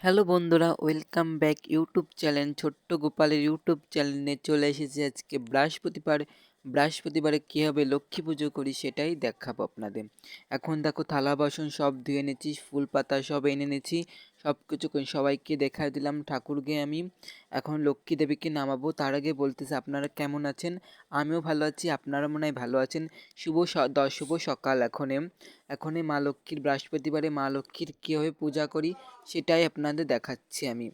Hello বন্ধুরা, welcome back YouTube channel ছোট্ট গোপালের ইউটিউব চ্যানেলে চলে এসেছি আজকে বৃহস্পতিবারে কীভাবে লক্ষ্মী পুজো করি সেটাই দেখাবো আপনাদের। এখন দেখো থালা বাসন সব ধুয়ে এনেছি, ফুল পাতা সব এনে এনেছি, সব কিছু সবাইকে দেখায় দিলাম ঠাকুরকে আমি। এখন লক্ষ্মী দেবীকে নামাবো, তার আগে বলতেছি আপনারা কেমন আছেন? আমিও ভালো আছি, আপনারা মনে হয় ভালো আছেন। শুভ সকাল। এখনে মা লক্ষ্মীর বৃহস্পতিবারে মা লক্ষ্মীর কীভাবে পূজা করি সেটাই আপনাদের দেখাচ্ছি আমি।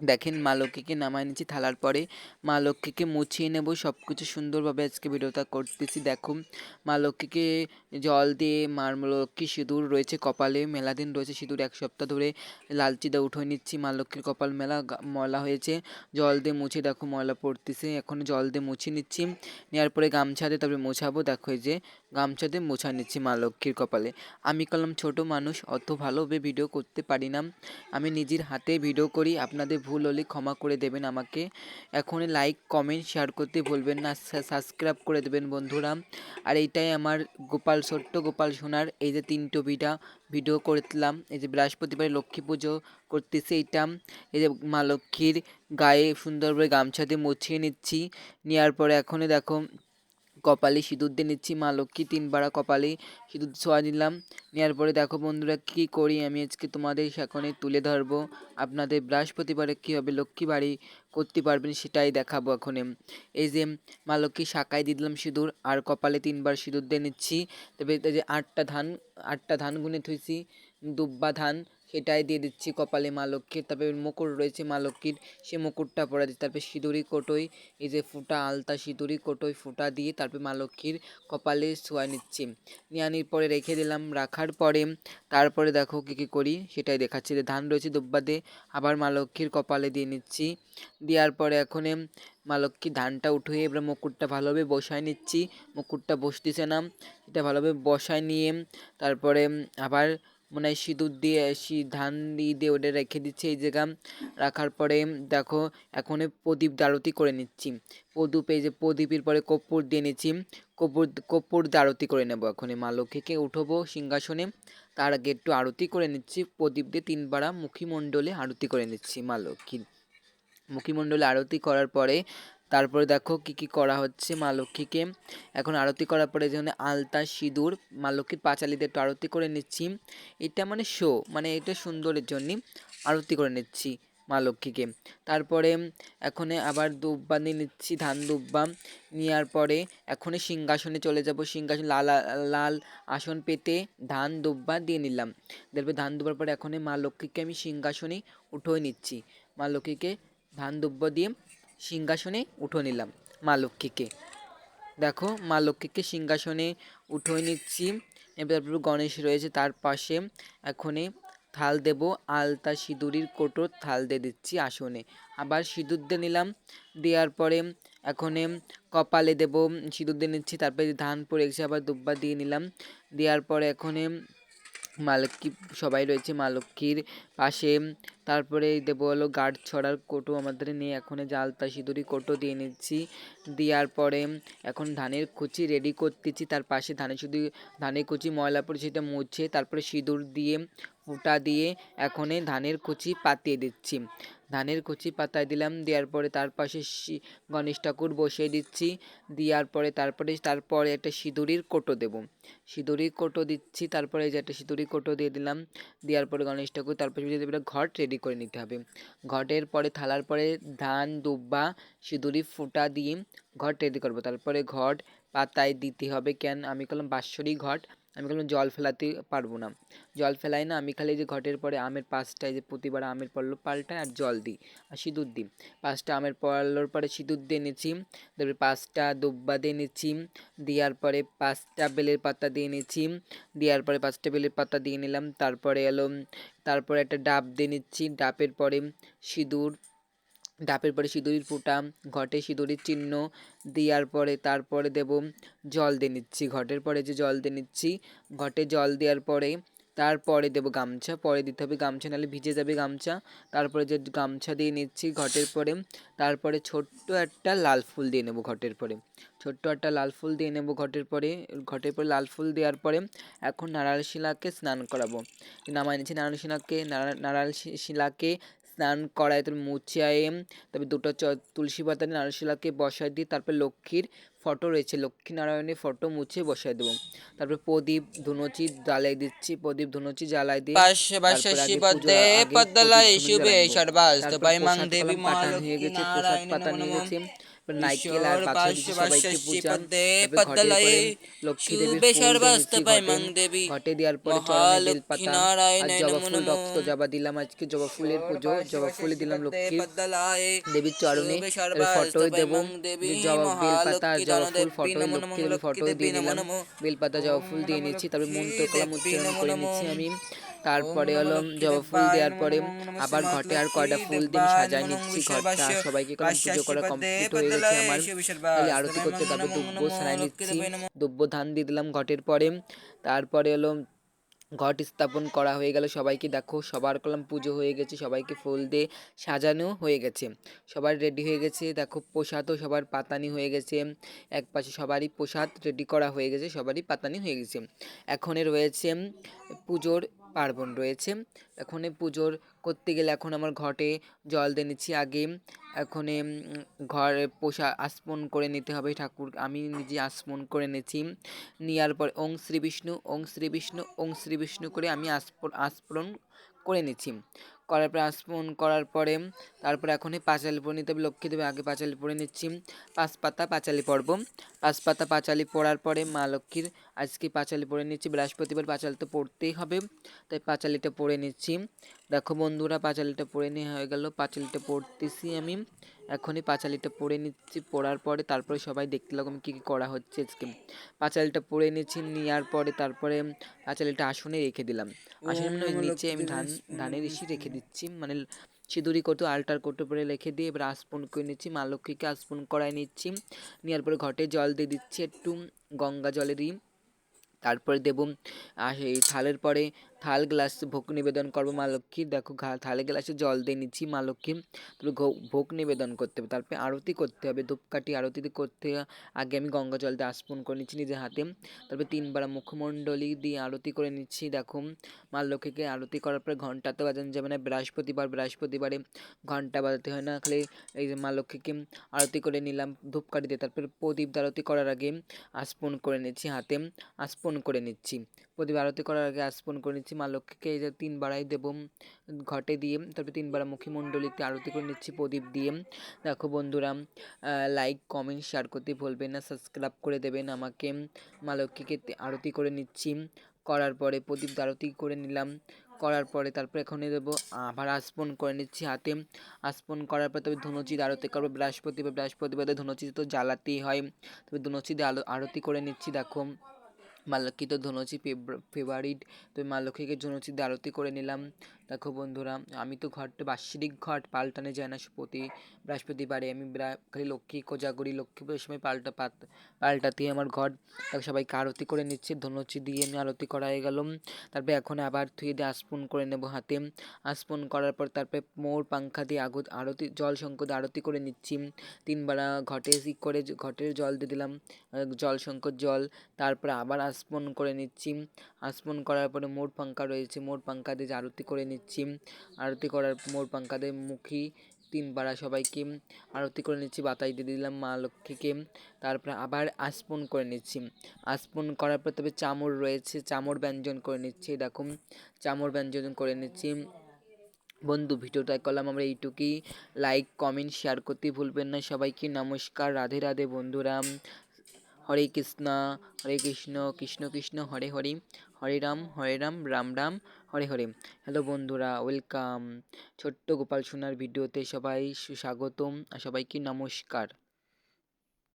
দেখেন মা লক্ষ্মীকে নামায় নিচ্ছি থালার পরে, মা লক্ষ্মীকে মুছিয়ে নেব সব কিছু সুন্দরভাবে। আজকে ভিডিওটা করতেছি। দেখো মা লক্ষ্মীকে জল দিয়ে, মার লক্ষ্মী সিঁদুর রয়েছে কপালে, মেলা দিন রয়েছে সিঁদুর, 1 সপ্তাহ ধরে লালচি দিয়ে উঠিয়ে নিচ্ছি। মা লক্ষ্মীর কপাল মেলা ময়লা হয়েছে, জল দিয়ে মুছে দেখো ময়লা পড়তেছে, এখন জল দিয়ে মুছে নিচ্ছি। নেওয়ার পরে গামছা দিয়ে তারপরে মোছাবো। দেখো এই যে গামছা দিয়ে মোছা নিচ্ছি মা লক্ষ্মীর কপালে। আমি কলম ছোট মানুষ, অত ভালোভাবে ভিডিও করতে পারি না, আমি নিজের হাতে ভিডিও করি। আপনাদের ভুল হলে ক্ষমা করে দেবেন আমাকে। এখনই লাইক কমেন্ট শেয়ার করতে ভুলবেন না, সাবস্ক্রাইব করে দেবেন বন্ধুরা। আর এইটাই আমার ছোট্ট গোপাল সোনার এই যে 3 ভিডিও করলাম। এই যে বৃহস্পতিবারে লক্ষ্মী পুজো করতেছি, এইটা এই যে মা লক্ষ্মীর গায়ে সুন্দরভাবে গামছা দিয়ে মুছিয়ে নিচ্ছি। নেওয়ার পরে এখনই দেখো কপালে সিঁদুর দিয়ে নিচ্ছি, মা লক্ষ্মী 3 বার কপালে সিঁদুর ছোঁয়া নিলাম। নেওয়ার পরে দেখো বন্ধুরা কী করি আমি আজকে তোমাদের সামনে তুলে ধরবো। আপনাদের বৃহস্পতিবারে কীভাবে লক্ষ্মী বাড়ি করতে পারবেন সেটাই দেখাবো এখন। এই যে মা লক্ষ্মী শাখায় দিয়ে দিলাম সিঁদুর, আর কপালে 3 বার সিঁদুর দিয়ে নিচ্ছি। তবে এই যে আটটা ধান গুনে থুইছি, দুব্বা ধান, সেটাই দিয়ে দিচ্ছি কপালে মা লক্ষ্মীর। তারপরে মুকুট রয়েছে মা লক্ষ্মীর, সে মুকুটটা পরা দিচ্ছি। তারপরে সিঁদুরি কোটোই, এই যে ফুটা আলতা সিঁদুরি কোটোই ফুটা দিয়ে তারপরে মা লক্ষ্মীর কপালে ছোঁয়া নিচ্ছি। নিয়ে পরে রেখে দিলাম। রাখার পরে তারপরে দেখো কী করি সেটাই দেখাচ্ছি। যে ধান রয়েছে দুব্বা দিয়ে, আবার মা লক্ষ্মীর কপালে দিয়ে নিচ্ছি। দেওয়ার পরে এখন মা লক্ষ্মী ধানটা উঠিয়ে এবার মুকুটটা ভালোভাবে বসায় নিচ্ছি। মুকুটটা বসতেছে না, এটা ভালোভাবে বসায় নিয়ে তারপরে আবার মনে হয় সিঁদুর দিয়ে ধান দিয়ে ওটা রেখে দিচ্ছি এই জায়গা। রাখার পরে দেখো এখন প্রদীপ আরতি করে নিচ্ছি। এই যে প্রদীপের পরে কর্পূর দিয়ে নিচ্ছি, কর্পূর দিয়ে আরতি করে নেবো। এখন মা লক্ষ্মীকে উঠবো সিংহাসনে, তার আগে একটু আরতি করে নিচ্ছি। প্রদীপ দিয়ে 3 বার মুখীমণ্ডলে আরতি করে নিচ্ছি মা লক্ষ্মীর। মুখীমণ্ডলে আরতি করার পরে তারপরে দেখো কি করা হচ্ছে মা লক্ষ্মীকে। এখন আরতি করার পরে যেখানে আলতা সিঁদুর মা লক্ষ্মীর পাঁচালিতে একটু আরতি করে নিচ্ছি। এটা মানে এটা সুন্দরের জন্যই আরতি করে নিচ্ছি মা লক্ষ্মীকে। তারপরে এখন আবার দুব্বা নিয়ে নিচ্ছি, ধান দুব্বা। নেওয়ার পরে এখন সিংহাসনে চলে যাব। সিংহাসন লাল লাল আসন পেতে ধান দুব্বা দিয়ে নিলাম। তারপরে ধান দুব্বার পরে এখন মা লক্ষ্মীকে আমি সিংহাসনে উঠোয় নিচ্ছি। মা লক্ষ্মীকে ধান দুব্বা দিয়ে সিংহাসনে উঠো নিলাম মা লক্ষ্মীকে। দেখো মা লক্ষ্মীকে সিংহাসনে উঠোয় নিচ্ছি। এবার গণেশ রয়েছে তার পাশে। এখনই থাল দেব, আলতা সিঁদুরির কোটোর থাল দিয়ে দিচ্ছি আসনে। আবার সিঁদুর দিয়ে নিলাম। দেওয়ার পরে এখন কপালে দেব, সিঁদুর দিয়ে নিচ্ছি। তারপরে ধান পড়ে গেছে, আবার দুব্বা দিয়ে নিলাম। দেওয়ার পরে এখন মা লক্ষ্মী সবাই রয়েছে মা লক্ষ্মীর পাশে। তারপরে দেবো হলো গার্ড ছড়ার কোটো আমাদের নিয়ে, এখন যে আলতা সিঁদুরি কোটো দিয়ে নিচ্ছি। দেওয়ার পরে এখন ধানের কুচি রেডি করতেছি। তার পাশে ধানের কুচি ময়লা পড়ে সেটা মুছে তারপরে সিঁদুর দিয়ে ফুটা দিয়ে এখন ধানের কুচি পাতিয়ে দিচ্ছি। ধানের কুচি পাতায় দিলাম। দেওয়ার পরে তার পাশে গণেশ ঠাকুর বসিয়ে দিচ্ছি। দেওয়ার পরে তারপরে একটা সিঁদুরির কোটো দেব, সিঁদুরির কোটো দিচ্ছি। তারপরে যে একটা সিঁদুরির কোটো দিয়ে দিলাম। দেওয়ার পরে গণেশ ঠাকুর, তারপরে ঘট রেডি করে নিতে হবে। ঘটের পরে থালার পরে ধান দুব্বা সিঁদুরি ফুটা দিয়ে ঘট রেডি করবো। তারপরে ঘট পাতায় দিতে হবে। কেন আমি করলাম বাৎসরিক ঘট, আমি করলাম জল ফেলাতে পারবো না, জল ফেলাই না আমি। খালি যে ঘটের পরে আমের পাশটায় যে প্রতিবার আমের পল্লব পাল্টায় আর জল দিই আর সিঁদুর দিই। 5টা আমের পল্লর পরে সিঁদুর দিয়ে নিচ্ছি। তারপরে 5টা দুব্বা দিয়ে নিচ্ছি। দেওয়ার পরে 5টা বেলের পাতা দিয়ে নিচ্ছি। দেওয়ার পরে 5টা বেলের পাতা দিয়ে নিলাম। তারপরে একটা ডাব দিয়ে নিচ্ছি। ডাবের পরে সিঁদুরের ফুটা, ঘটে সিঁদুরের চিহ্ন। দেওয়ার পরে তারপরে দেব জল দিয়ে নিচ্ছি। ঘটের পরে যে জল দিয়ে নিচ্ছি, ঘটে জল দেওয়ার পরে তারপরে দেবো গামছা, পরে দিতে হবে গামছা, নাহলে ভিজে যাবে গামছা। তারপরে যে গামছা দিয়ে নিচ্ছি ঘটের পরে, তারপরে ছোট্ট একটা লাল ফুল দিয়ে নেবো ঘটের পরে, ছোট্ট একটা লাল ফুল দিয়ে নেবো ঘটের পরে। ঘটের পরে লাল ফুল দেওয়ার পরে এখন নারায়ণ শিলাকে স্নান করাবো। নামায় নিচ্ছি নারায়ণ শিলাকে, নারায়ণ শিলাকে স্নান করায় তারপর মুছিয়ে, তবে দুটো তুলসী পাতা দিয়ে নারায়ণ শিলাকে বসায় দিই। তারপর লক্ষ্মীর ফটো রয়েছে, লক্ষ্মী নারায়ণের ফটো মুছে বসায় দেবো। তারপর প্রদীপ ধুনুচি জ্বালাই দিচ্ছি, প্রদীপ ধুনুচি জ্বালাই দিয়ে তারপর আগে পুজোর আগে প্রদীপ ধুনুচি জ্বালাই নেবো। তারপর প্রসাদ কলাম পাঠান হয়ে গেছে, প্রসাদ পাঠান হয়ে গেছে, নারকেল আর পাঁচা দিচ্ছি সবাইকে পূজা। তারপর ঘটের পরে লক্ষ্মী দেবীর ফুল দিয়ে নিচ্ছি ঘটে, ঘটে দেওয়ার পরে চরণে বেলপাতা আর জবা ফুল, রক্ত জবা দিলাম, আজকে জবা ফুলের পুজো, জবা ফুলে দিলাম লক্ষ্মীর দেবীর চরণে। তারপর ফটোয় দেবো যে জবা বেলপাতা আর জবা ফুল, ফটোয় লক্ষ্মী দেবীর ফটোয় দিয়ে নিলাম, বেলপাতা জবা ফুল দিয়ে নিচ্ছি। তারপর মন্ত্র কলাম উচ্চারণ করে নিচ্ছি আমি। তারপরে হলো জবা ফুল দেওয়ার পরে আবার ঘটে আর কয়টা ফুল দিয়ে আমি সাজাই নিচ্ছি ঘরটা। সবাইকে কলাম পুজো করা কমপ্লিট হয়ে গেছে আমার, তাহলে আরতি করতে। তারপরে দুব্বো সারাই নিচ্ছি, দুব্বো ধান দিয়ে দিলাম ঘটের পরে। তারপরে হলো ঘট স্থাপন করা হয়ে গেল, সবাইকে দেখো সবার কলাম পুজো হয়ে গেছে, সবাইকে ফুল দিয়ে সাজানো হয়ে গেছে, সবার রেডি হয়ে গেছে। দেখো প্রসাদও সবার পাতানি হয়ে গেছে, এক পাশে সবারই প্রসাদ রেডি করা হয়ে গেছে, সবারই পাতানি হয়ে গেছে। এখনে রয়েছে পুজোর পার্বণ রয়েছে, এখন পুজোর করতে গেলে এখন আমার ঘটে জল দিয়ে নিচ্ছি আগে। এখনে ঘরে আসমন করে নিতে হবে ঠাকুর, আমি নিজে আসমন করে নিয়েছি। নেওয়ার পর ওং শ্রী বিষ্ণু, ওং শ্রী বিষ্ণু, ওং শ্রী বিষ্ণু করে আমি আস্ফোরণ করে নিচ্ছি। করার পরে আসমন করার পরে তারপরে এখনই পাঁচালি পড়ে নিতে হবে, লক্ষ্মী দেবে আগে পাঁচালি পড়ে নিচ্ছি। 5 পাতা পাঁচালি পড়ব, 5 পাতা পাঁচালি পড়ার পরে মা লক্ষ্মীর আজকে পাঁচালি পড়ে নিচ্ছি, বৃহস্পতিবার পাঁচালি তো পড়তেই হবে, তাই পাঁচালিটা পড়ে নিচ্ছি। দেখো বন্ধুরা পাঁচালিটা পড়ে নেওয়া হয়ে গেল, পাঁচালিটা পড়তেছি আমি এখনই, পাঁচালিটা পড়ে নিচ্ছি। পড়ার পরে তারপরে সবাই দেখতে লাগবে কী কী করা হচ্ছে আজকে। পাঁচালিটা পড়ে নিচ্ছি, নেওয়ার পরে তারপরে পাঁচালিটা আসনে রেখে দিলাম, আসনে মানে ওই নিচে আমি ধানের ইসি রেখে দিচ্ছি, মানে সিঁদুরি কৌটো আলটার কৌটো পরে রেখে দিয়ে এবার আস্পন করে নিচ্ছি, মা লক্ষ্মীকে আস্পন করায় নিচ্ছি। নেওয়ার পরে ঘটে জল দিয়ে দিচ্ছি একটু গঙ্গা জলেরই। তারপরে দেবো এই থালের পরে থাল গ্লাস ভোগ নিবেদন করবো মা লক্ষ্মীর। দেখো থালে গ্লাসে জল দিয়ে নিচ্ছি মা লক্ষ্মী, তারপরে ভোগ নিবেদন করতে হবে, তারপরে আরতি করতে হবে, ধূপকাঠি আরতি করতে আগে আমি গঙ্গা জল দিয়ে আস্পন করে নিচ্ছি নিজের হাতে। তারপরে 3বার মুখমণ্ডলী দিয়ে আরতি করে নিচ্ছি। দেখো মা লক্ষ্মীকে আরতি করার পরে ঘন্টা তো বাজানো যাবে না, বৃহস্পতিবারে ঘন্টা বাজাতে হয় না, খালি এই যে মা লক্ষ্মীকে আরতি করে নিলাম ধূপকাঠি দিয়ে। তারপরে প্রদীপ আরতি করার আগে আস্পন করে নিচ্ছি হাতে, আস্পন করে নিচ্ছি প্রদীপ আরতি করার আগে আস্পন করে নিচ্ছি মা লক্ষ্মীকে। এই যে 3বারাই দেব ঘটে দিয়ে, তারপরে 3বার মুখমণ্ডলীতে আরতি করে নিচ্ছি প্রদীপ দিয়ে। দেখো বন্ধুরা লাইক কমেন্ট শেয়ার করতে ভুলবেন না, সাবস্ক্রাইব করে দেবেন আমাকে। মা লক্ষ্মীকে আরতি করে নিচ্ছি, করার পরে প্রদীপ আরতি করে নিলাম, করার পরে তারপরে এখানে দেবো আবার আস্পন করে নিচ্ছি হাতে। আস্পন করার পর তবে ধুনুচির আরতি করবো, বৃহস্পতিবারে ধুনুচি তো জ্বালাতেই হয়, তবে ধুনুচি দিয়ে আরতি করে নিচ্ছি। দেখো মা লক্ষ্মী তো ধুনুচি ফেভারিট, তো মা লক্ষ্মীকে ধুনুচি দিয়ে আরতি করে নিলাম। দেখো বন্ধুরা আমি তো বাৎসরিক ঘট পাল্টানো যায় না, প্রতি বৃহস্পতিবারে আমি খালি লক্ষ্মী কোজাগরি লক্ষ্মী পুজোর সময় পাল্টাতেই আমার ঘট। তারপর সবাইকে আরতি করে নিচ্ছে, ধুনুচি দিয়ে আমি আরতি করা হয়ে গেলাম। তারপরে এখন আবার ধুয়ে দিয়ে আস্পন করে নেব হাতে, আস্পন করার পর তারপরে মোর পাংখা দিয়ে আরতি জল শঙ্খ দিয়ে আরতি করে নিচ্ছি। 3বার ঘটে করে ঘটের জল দিয়ে দিলাম, জল শঙ্কর জল। তারপরে আবার আস্পন করে নিচ্ছি, আস্পন করার পরে মোর পাঙ্খা রয়েছে, মোর পাঙ্খা দিয়ে আরতি করে নিচ্ছি। আরতি করার মোর পাঙ্খা দিয়ে মুখী 3বার সবাইকে আরতি করে নিচ্ছি, বাতাই দিয়ে দিলাম মা লক্ষ্মীকে। তারপরে আবার আস্পন করে নিচ্ছি, আস্পন করার পর তবে চামর রয়েছে, চামর ব্যঞ্জন করে নিচ্ছি। দেখুন চামর ব্যঞ্জন করে নিচ্ছি। বন্ধু ভিডিওটা করলাম আমরা এইটুকুই, লাইক কমেন্ট শেয়ার করতে ভুলবেন না। সবাইকে নমস্কার, রাধে রাধে বন্ধুরা। হরে কৃষ্ণ হরে কৃষ্ণ কৃষ্ণ কৃষ্ণ হরে হরে, হরে রাম রাম রাম হরে হরে। হ্যালো বন্ধুরা, ওয়েলকাম ছোট্ট গোপাল সোনার ভিডিওতে সবাই সুস্বাগতম আর সবাইকে নমস্কার।